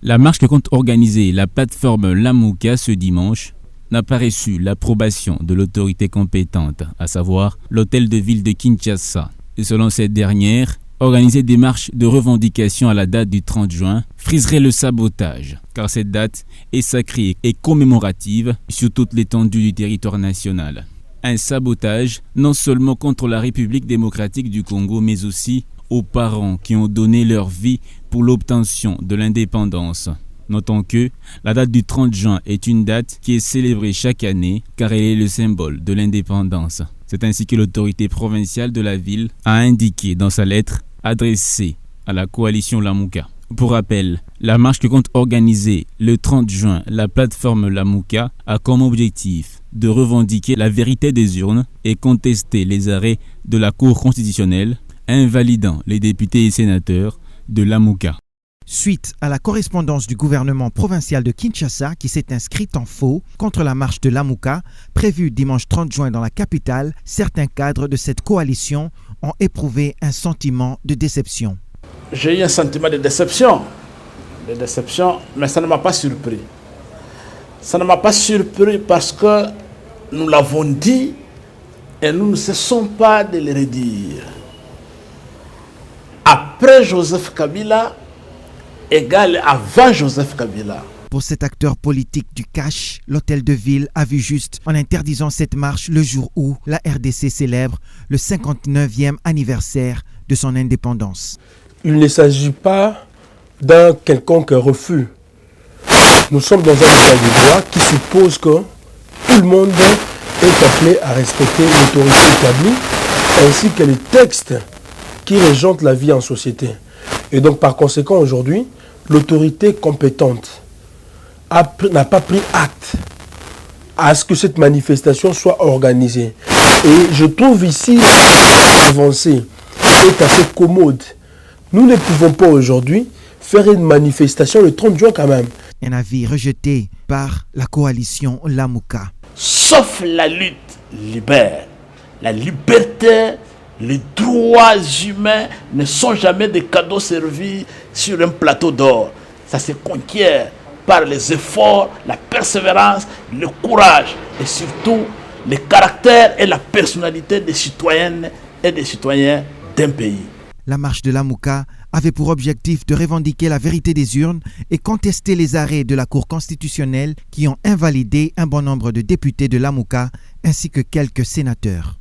La marche que compte organiser la plateforme Lamouka ce dimanche n'a pas reçu l'approbation de l'autorité compétente, à savoir l'hôtel de ville de Kinshasa. Et selon cette dernière, organiser des marches de revendication à la date du 30 juin friserait le sabotage, car cette date est sacrée et commémorative sur toute l'étendue du territoire national. Un sabotage non seulement contre la République démocratique du Congo, mais aussi aux parents qui ont donné leur vie pour l'obtention de l'indépendance. Notons que la date du 30 juin est une date qui est célébrée chaque année car elle est le symbole de l'indépendance. C'est ainsi que l'autorité provinciale de la ville a indiqué dans sa lettre adressée à la coalition Lamouka. Pour rappel, la marche que compte organiser le 30 juin la plateforme Lamouka a comme objectif de revendiquer la vérité des urnes et contester les arrêts de la Cour constitutionnelle invalidant les députés et sénateurs de Lamouka. Suite à la correspondance du gouvernement provincial de Kinshasa qui s'est inscrite en faux contre la marche de Lamouka prévue dimanche 30 juin dans la capitale, certains cadres de cette coalition ont éprouvé un sentiment de déception. J'ai eu un sentiment de déception, mais ça ne m'a pas surpris. Ça ne m'a pas surpris parce que nous l'avons dit et nous ne cessons pas de le redire. Après Joseph Kabila, égale avant Joseph Kabila. Pour cet acteur politique du cash, l'hôtel de ville a vu juste en interdisant cette marche le jour où la RDC célèbre le 59e anniversaire de son indépendance. Il ne s'agit pas d'un quelconque refus. Nous sommes dans un état de droit qui suppose que tout le monde est appelé à respecter l'autorité établie ainsi que les textes qui régentent la vie en société. Et donc par conséquent aujourd'hui, l'autorité compétente n'a pas pris acte à ce que cette manifestation soit organisée. Et je trouve ici l'avancée est assez commode. Nous ne pouvons pas aujourd'hui faire une manifestation le 30 juin quand même. Un avis rejeté par la coalition Lamouka. Sauf la lutte libère, la liberté, les droits humains ne sont jamais des cadeaux servis sur un plateau d'or. Ça se conquiert par les efforts, la persévérance, le courage et surtout le caractère et la personnalité des citoyennes et des citoyens d'un pays. La marche de Lamouka avait pour objectif de revendiquer la vérité des urnes et contester les arrêts de la Cour constitutionnelle qui ont invalidé un bon nombre de députés de Lamouka ainsi que quelques sénateurs.